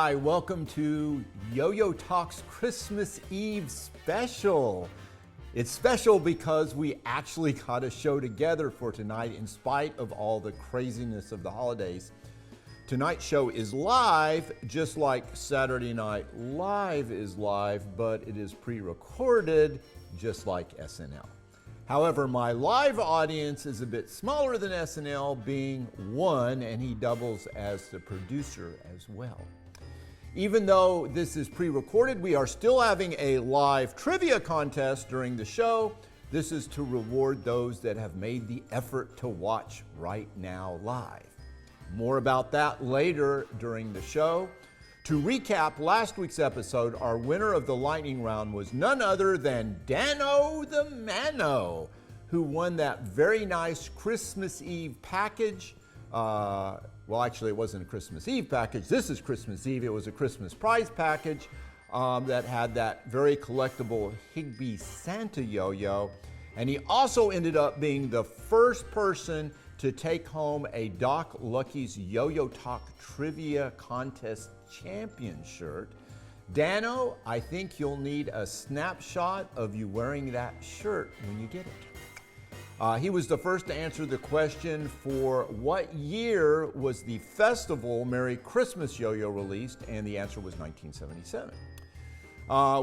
Hi, welcome to Yo-Yo Talk's Christmas Eve special. It's special because we actually got a show together for tonight in spite of all the craziness of the holidays. Tonight's show is live, just like Saturday Night Live is live, but it is pre-recorded, just like SNL. However, my live audience is a bit smaller than SNL, being one, and he doubles as the producer as well. Even though this is pre-recorded, we are still having a live trivia contest during the show. This is to reward those that have made the effort to watch right now live. More about that later during the show. To recap last week's episode, our winner of the lightning round was none other than Dano the Mano, who won that very nice Christmas Eve package. Well, actually, it wasn't a Christmas Eve package. This is Christmas Eve. It was a Christmas prize package that had that very collectible Higby Santa yo-yo. And he also ended up being the first person to take home a Doc Lucky's Yo-Yo Talk Trivia Contest Champion shirt. Dano, I think you'll need a snapshot of you wearing that shirt when you get it. He was the first to answer the question for what year was the festival Merry Christmas Yo-Yo released, and the answer was 1977.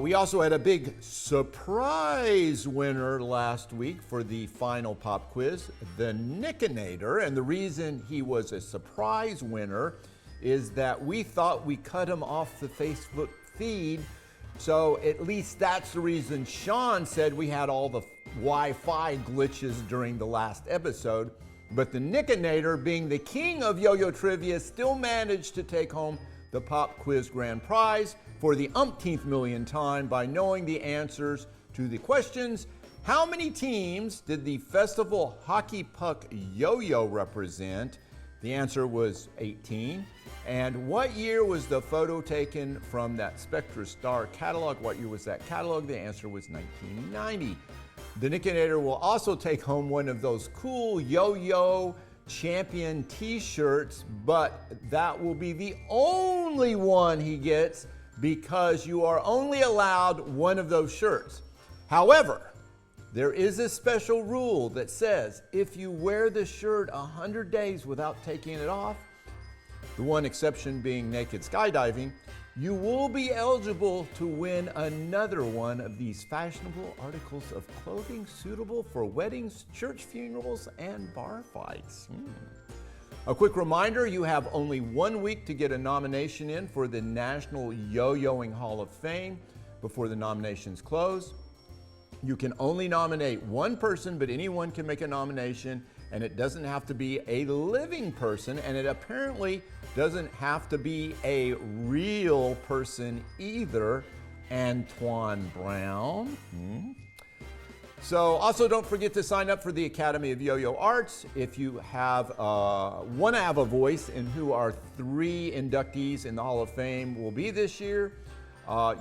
We also had a big surprise winner last week for the final pop quiz, the Nickinator, and the reason he was a surprise winner is that we thought we cut him off the Facebook feed, so at least that's the reason Sean said we had all the Wi-Fi glitches during the last episode, but the Nickinator, being the king of yo-yo trivia, still managed to take home the pop quiz grand prize for the umpteenth million time by knowing the answers to the questions: how many teams did the festival hockey puck yo-yo represent? The answer was 18. And what year was the photo taken from that Spectra Star catalog? What year was that catalog? The answer was 1990. The Nickinator will also take home one of those cool yo-yo champion t-shirts, but that will be the only one he gets because you are only allowed one of those shirts. However, there is a special rule that says if you wear the shirt 100 days without taking it off, the one exception being naked skydiving, you will be eligible to win another one of these fashionable articles of clothing suitable for weddings, church funerals, and bar fights. A quick reminder, you have only 1 week to get a nomination in for the National Yo-yoing Hall of Fame before the nominations close. You can only nominate one person, but anyone can make a nomination, and it doesn't have to be a living person, and it apparently doesn't have to be a real person either. Antoine Brown. So also don't forget to sign up for the Academy of Yo-Yo Arts if you have want to have a voice in who our 3 inductees in the Hall of Fame will be this year.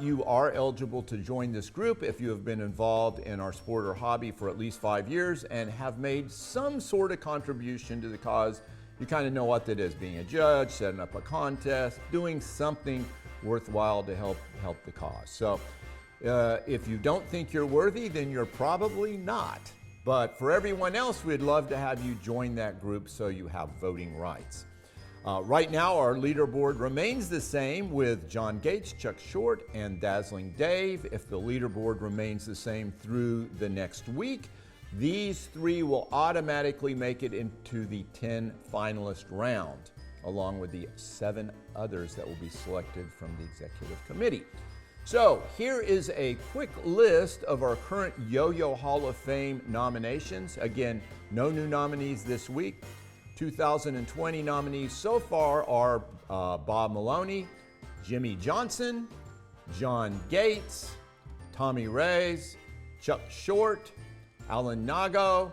You are eligible to join this group if you have been involved in our sport or hobby for at least 5 years and have made some sort of contribution to the cause. You kind of know what that is: being a judge, setting up a contest, doing something worthwhile to help the cause. So if you don't think you're worthy, then you're probably not. But for everyone else, we'd love to have you join that group so you have voting rights. Right now, our leaderboard remains the same with John Gates, Chuck Short, and Dazzling Dave. If the leaderboard remains the same through the next week, these 3 will automatically make it into the 10 finalist round, along with the 7 others that will be selected from the executive committee. So here is a quick list of our current Yo-Yo Hall of Fame nominations. Again, no new nominees this week. 2020 nominees so far are Bob Maloney, Jimmy Johnson, John Gates, Tommy Reyes, Chuck Short, Alan Nago,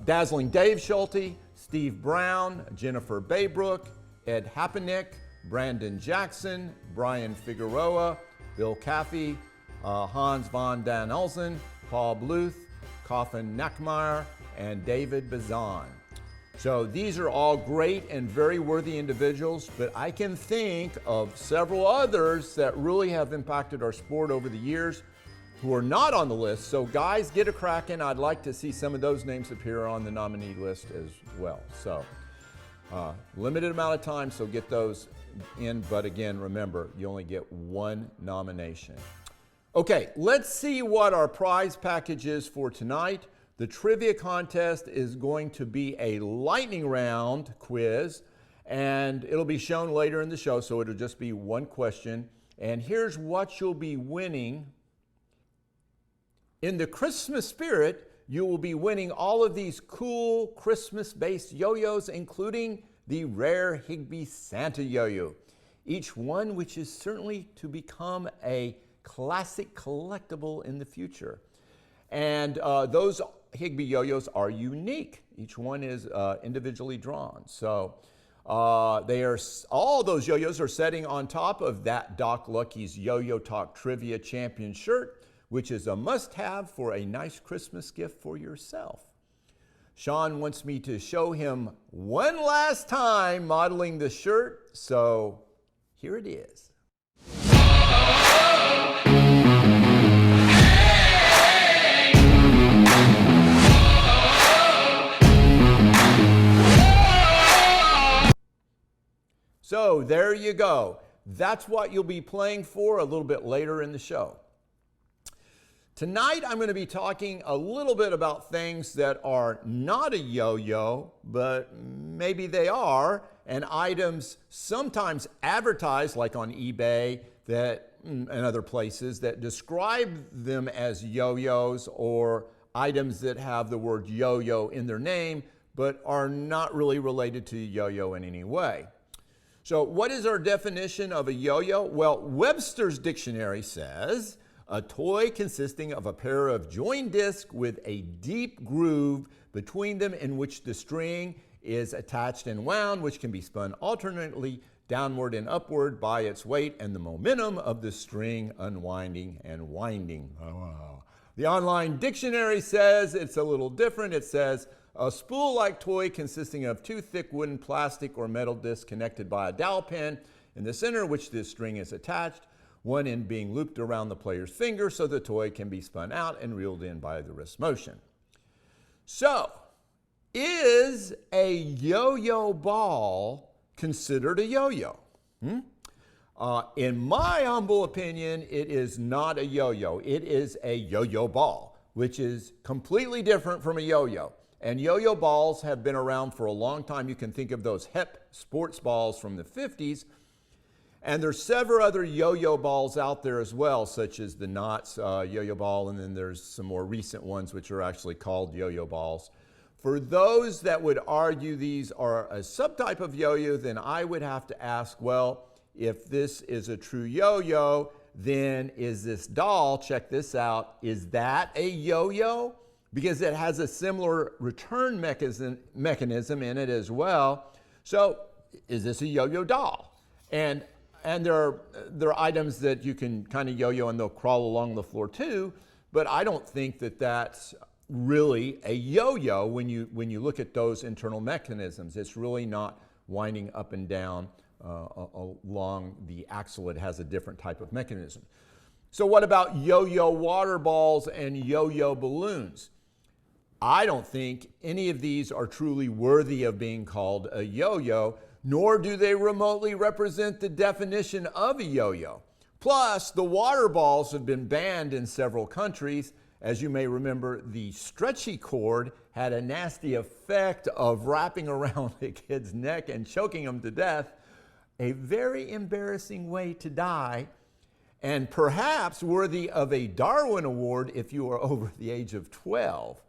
Dazzling Dave Schulte, Steve Brown, Jennifer Baybrook, Ed Happenick, Brandon Jackson, Brian Figueroa, Bill Caffey, Hans von Dan Elsen, Paul Bluth, Coffin Nackmeyer, and David Bazan. So these are all great and very worthy individuals, but I can think of several others that really have impacted our sport over the years who are not on the list. So guys, get a crackin'. I'd like to see some of those names appear on the nominee list as well. So limited amount of time, so get those in. But again, remember, you only get one nomination. Okay, let's see what our prize package is for tonight. The trivia contest is going to be a lightning round quiz, and it'll be shown later in the show, so it'll just be one question. And here's what you'll be winning. In the Christmas spirit, you will be winning all of these cool Christmas-based yo-yos, including the rare Higby Santa yo-yo, each one which is certainly to become a classic collectible in the future. And those Higby yo-yos are unique. Each one is individually drawn. So all those yo-yos are sitting on top of that Doc Lucky's Yo-Yo Talk Trivia Champion shirt, which is a must-have for a nice Christmas gift for yourself. Sean wants me to show him one last time modeling the shirt, so here it is. So there you go. That's what you'll be playing for a little bit later in the show. Tonight I'm going to be talking a little bit about things that are not a yo-yo, but maybe they are, and items sometimes advertised like on eBay and other places that describe them as yo-yos, or items that have the word yo-yo in their name but are not really related to yo-yo in any way. So what is our definition of a yo-yo? Well, Webster's dictionary says, a toy consisting of a pair of joined discs with a deep groove between them in which the string is attached and wound, which can be spun alternately downward and upward by its weight and the momentum of the string unwinding and winding. The online dictionary says it's a little different. It says, a spool-like toy consisting of two thick wooden, plastic, or metal discs connected by a dowel pin in the center, which this string is attached, one end being looped around the player's finger so the toy can be spun out and reeled in by the wrist motion. So, is a yo-yo ball considered a yo-yo? In my humble opinion, it is not a yo-yo. It is a yo-yo ball, which is completely different from a yo-yo. And yo-yo balls have been around for a long time. You can think of those hep sports balls from the 50s. And there's several other yo-yo balls out there as well, such as the Knott's yo-yo ball, and then there's some more recent ones which are actually called yo-yo balls. For those that would argue these are a subtype of yo-yo, then I would have to ask, well, if this is a true yo-yo, then is this doll, check this out, is that a yo-yo? Because it has a similar return mechanism in it as well. So is this a yo-yo doll? And there are items that you can kind of yo-yo and they'll crawl along the floor too, but I don't think that that's really a yo-yo when you look at those internal mechanisms. It's really not winding up and down along the axle. It has a different type of mechanism. So what about yo-yo water balls and yo-yo balloons? I don't think any of these are truly worthy of being called a yo-yo, nor do they remotely represent the definition of a yo-yo. Plus, the water balls have been banned in several countries. As you may remember, the stretchy cord had a nasty effect of wrapping around a kid's neck and choking him to death. A very embarrassing way to die, and perhaps worthy of a Darwin Award if you are over the age of 12.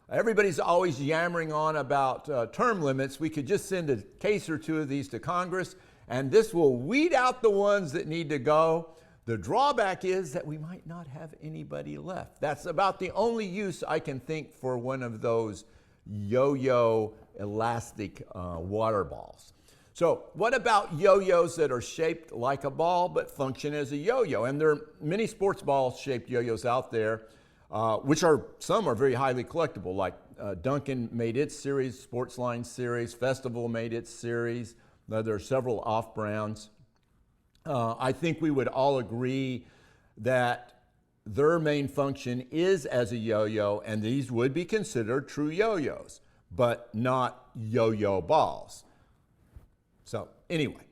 Everybody's always yammering on about term limits. We could just send a case or two of these to Congress, and this will weed out the ones that need to go. The drawback is that we might not have anybody left. That's about the only use I can think for one of those yo-yo elastic water balls. So what about yo-yos that are shaped like a ball but function as a yo-yo? And there are many sports ball shaped yo-yos out there. which some are very highly collectible, like Duncan made its series, Sportsline series, Festival made its series. There are several off-brands. I think we would all agree that their main function is as a yo-yo, and these would be considered true yo-yos, but not yo-yo balls. So anyway,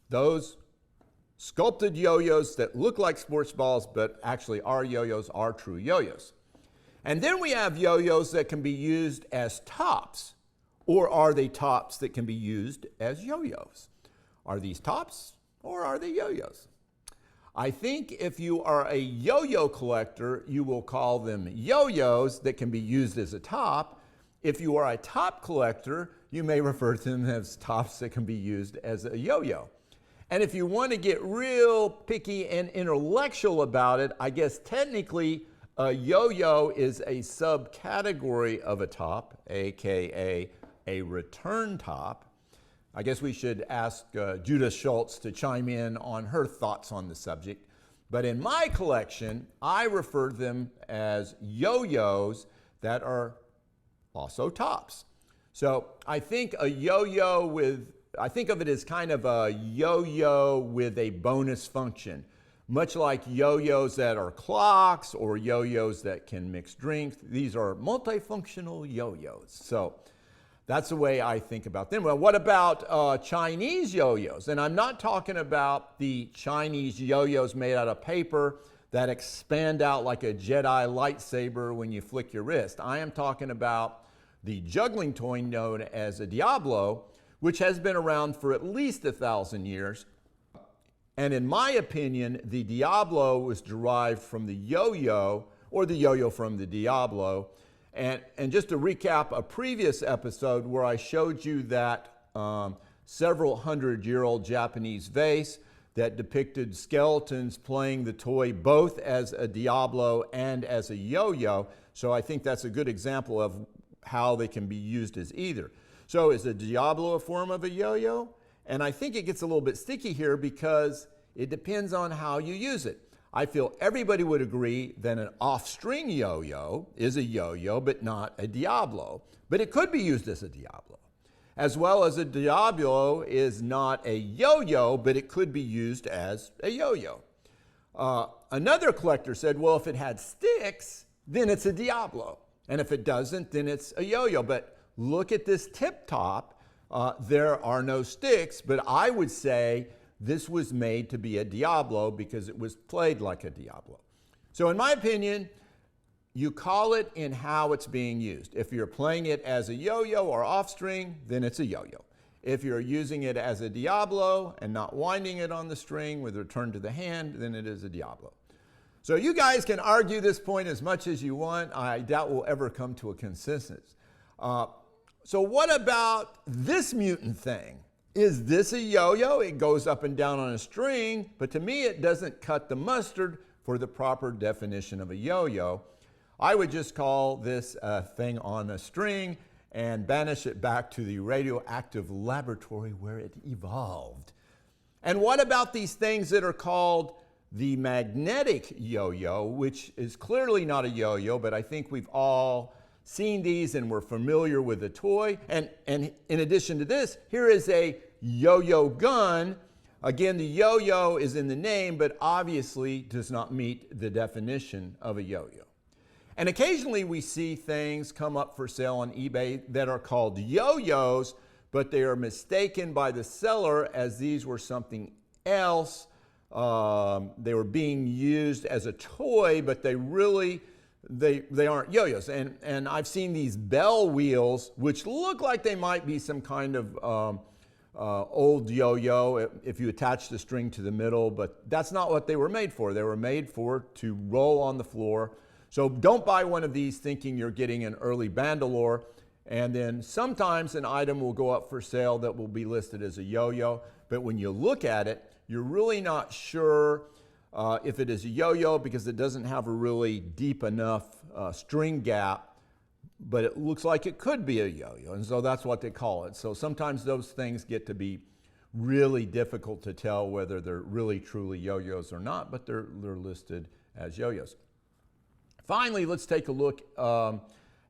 those sculpted yo-yos that look like sports balls but actually are yo-yos are true yo-yos. And then we have yo-yos that can be used as tops, or are they tops that can be used as yo-yos? Are these tops or are they yo-yos? I think if you are a yo-yo collector, you will call them yo-yos that can be used as a top. If you are a top collector, you may refer to them as tops that can be used as a yo-yo. And if you want to get real picky and intellectual about it, I guess technically a yo-yo is a subcategory of a top, aka a return top. I guess we should ask Judith Schultz to chime in on her thoughts on the subject. But in my collection, I refer to them as yo-yos that are also tops. So I think a yo-yo I think of it as kind of a yo-yo with a bonus function, much like yo-yos that are clocks or yo-yos that can mix drinks. These are multifunctional yo-yos. So that's the way I think about them. Well, what about Chinese yo-yos? And I'm not talking about the Chinese yo-yos made out of paper that expand out like a Jedi lightsaber when you flick your wrist. I am talking about the juggling toy known as a Diablo, which has been around for at least 1,000 years. And in my opinion, the Diablo was derived from the yo-yo, or the yo-yo from the Diablo. And just to recap a previous episode where I showed you that several hundred-year-old Japanese vase that depicted skeletons playing the toy both as a Diablo and as a yo-yo. So I think that's a good example of how they can be used as either. So is a Diablo a form of a yo-yo? And I think it gets a little bit sticky here because it depends on how you use it. I feel everybody would agree that an off-string yo-yo is a yo-yo, but not a Diablo. But it could be used as a Diablo. As well as a Diablo is not a yo-yo, but it could be used as a yo-yo. Another collector said, well, if it had sticks, then it's a Diablo. And if it doesn't, then it's a yo-yo. But look at this tip top. There are no sticks, but I would say this was made to be a Diablo because it was played like a Diablo. So in my opinion, you call it in how it's being used. If you're playing it as a yo-yo or off-string, then it's a yo-yo. If you're using it as a Diablo and not winding it on the string with return to the hand, then it is a Diablo. So you guys can argue this point as much as you want. I doubt we'll ever come to a consensus. So what about this mutant thing? Is this a yo-yo? It goes up and down on a string, but to me it doesn't cut the mustard for the proper definition of a yo-yo. I would just call this a thing on a string and banish it back to the radioactive laboratory where it evolved. And what about these things that are called the magnetic yo-yo, which is clearly not a yo-yo, but I think we've all seen these and we're familiar with the toy. And in addition to this, here is a yo-yo gun. Again, the yo-yo is in the name, but obviously does not meet the definition of a yo-yo. And occasionally we see things come up for sale on eBay that are called yo-yos, but they are mistaken by the seller as these were something else. They were being used as a toy, but they aren't yo-yos. And I've seen these bell wheels, which look like they might be some kind of old yo-yo if you attach the string to the middle, but that's not what they were made for. They were made to roll on the floor. So don't buy one of these thinking you're getting an early Bandolore. And then sometimes an item will go up for sale that will be listed as a yo-yo, but when you look at it, you're really not sure if it is a yo-yo because it doesn't have a really deep enough string gap, but it looks like it could be a yo-yo, and so that's what they call it. So sometimes those things get to be really difficult to tell whether they're really truly yo-yos or not, but they're listed as yo-yos. Finally, let's take a look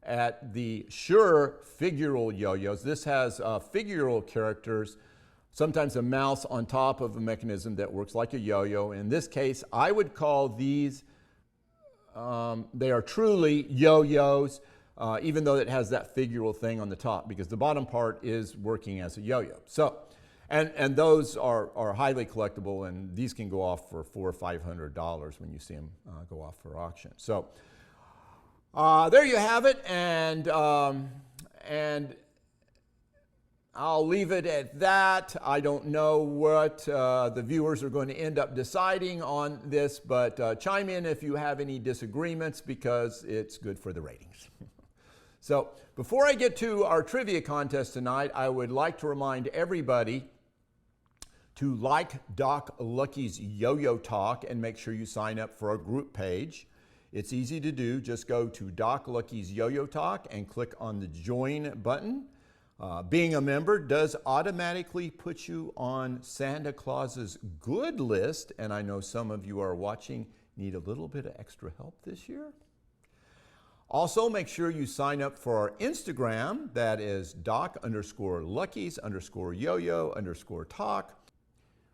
at the Shure Figural yo-yos. This has figural characters, sometimes a mouse on top of a mechanism that works like a yo-yo. In this case, I would call these, they are truly yo-yos, even though it has that figural thing on the top, because the bottom part is working as a yo-yo. So, and those are highly collectible, and these can go off for $400 or $500 when you see them go off for auction. So there you have it, and I'll leave it at that. I don't know what the viewers are going to end up deciding on this, but chime in if you have any disagreements, because it's good for the ratings. So before I get to our trivia contest tonight, I would like to remind everybody to like Doc Lucky's Yo-Yo Talk and make sure you sign up for our group page. It's easy to do. Just go to Doc Lucky's Yo-Yo Talk and click on the join button. Being a member does automatically put you on Santa Claus's good list, and I know some of you are watching need a little bit of extra help this year. Also, make sure you sign up for our Instagram. That is Doc_Lucky's_yo-yo_talk.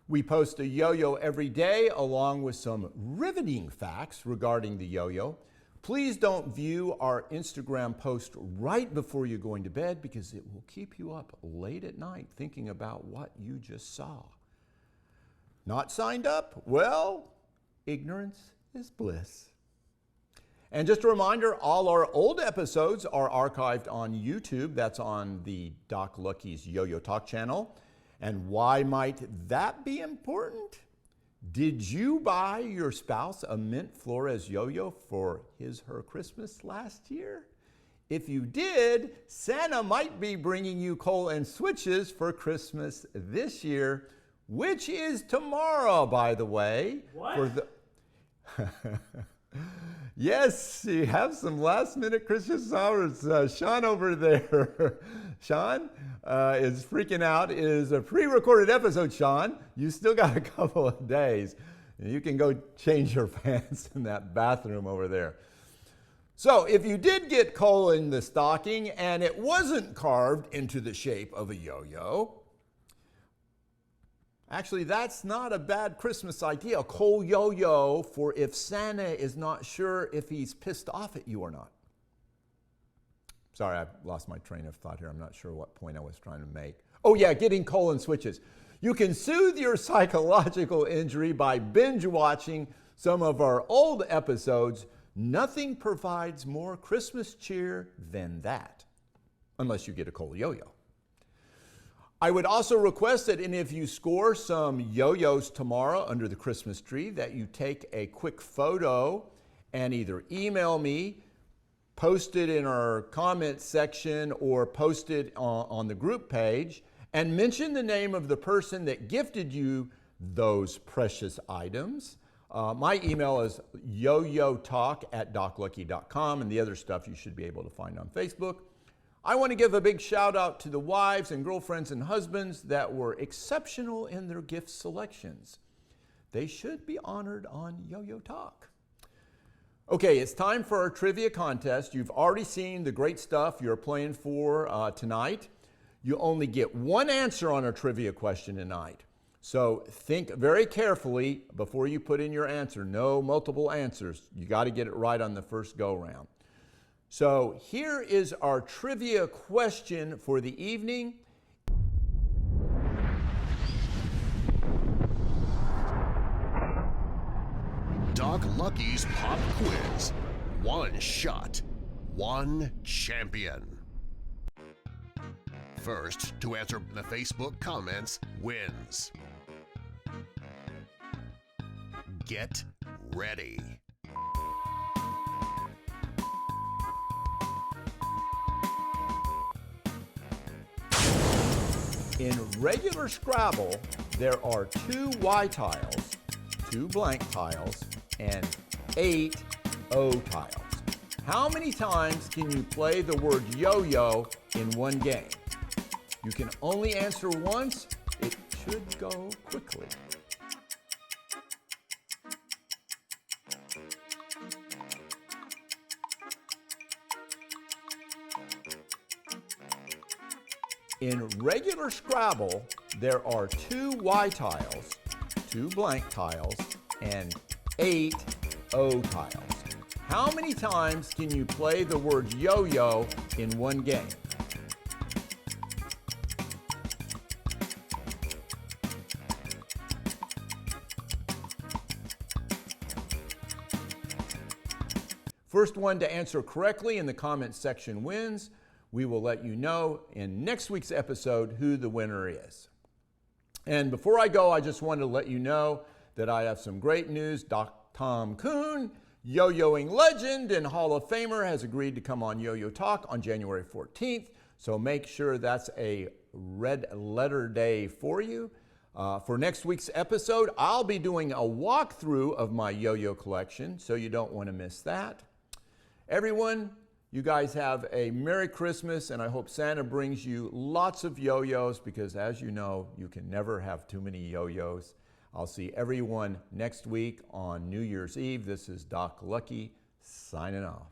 We post a yo-yo every day along with some riveting facts regarding the yo-yo. Please don't view our Instagram post right before you're going to bed, because it will keep you up late at night thinking about what you just saw. Not signed up? Well, ignorance is bliss. And just a reminder, all our old episodes are archived on YouTube. That's on the Doc Lucky's Yo-Yo Talk channel. And why might that be important? Did you buy your spouse a mint Flores yo-yo for her Christmas last year? If you did, Santa might be bringing you coal and switches for Christmas this year, which is tomorrow, by the way. What? Yes, you have some last-minute Christmas hours. Sean over there. Sean is freaking out. It is a pre-recorded episode, Sean. You still got a couple of days. You can go change your pants in that bathroom over there. So if you did get coal in the stocking and it wasn't carved into the shape of a yo-yo, actually, that's not a bad Christmas idea. A coal yo-yo for if Santa is not sure if he's pissed off at you or not. Sorry, I lost my train of thought here. I'm not sure what point I was trying to make. Oh yeah, getting coal and switches. You can soothe your psychological injury by binge watching some of our old episodes. Nothing provides more Christmas cheer than that, unless you get a coal yo-yo. I would also request that any of you score some yo-yos tomorrow under the Christmas tree, that you take a quick photo and either email me, post it in our comment section, or post it on the group page, and mention the name of the person that gifted you those precious items. My email is yoyotalk@doclucky.com, and the other stuff you should be able to find on Facebook. I want to give a big shout out to the wives and girlfriends and husbands that were exceptional in their gift selections. They should be honored on Yo-Yo Talk. Okay, it's time for our trivia contest. You've already seen the great stuff you're playing for tonight. You only get one answer on our trivia question tonight. So think very carefully before you put in your answer. No multiple answers. You got to get it right on the first go round. So here is our trivia question for the evening. Doc Lucky's Pop Quiz. One shot, one champion. First to answer the Facebook comments wins. Get ready. In regular Scrabble, there are 2 Y tiles, 2 blank tiles, and 8 O tiles. How many times can you play the word yo-yo in one game? You can only answer once. It should go quickly. In regular Scrabble, there are 2 Y tiles, 2 blank tiles, and 8 O tiles. How many times can you play the word yo-yo in one game? First one to answer correctly in the comments section wins. We will let you know in next week's episode who the winner is. And before I go, I just wanted to let you know that I have some great news. Tom Kuhn, yo-yoing legend and Hall of Famer, has agreed to come on Yo-Yo Talk on January 14th. So make sure that's a red letter day for you. For next week's episode, I'll be doing a walkthrough of my yo-yo collection, so you don't want to miss that. Everyone, you guys have a Merry Christmas, and I hope Santa brings you lots of yo-yos because, as you know, you can never have too many yo-yos. I'll see everyone next week on New Year's Eve. This is Doc Lucky signing off.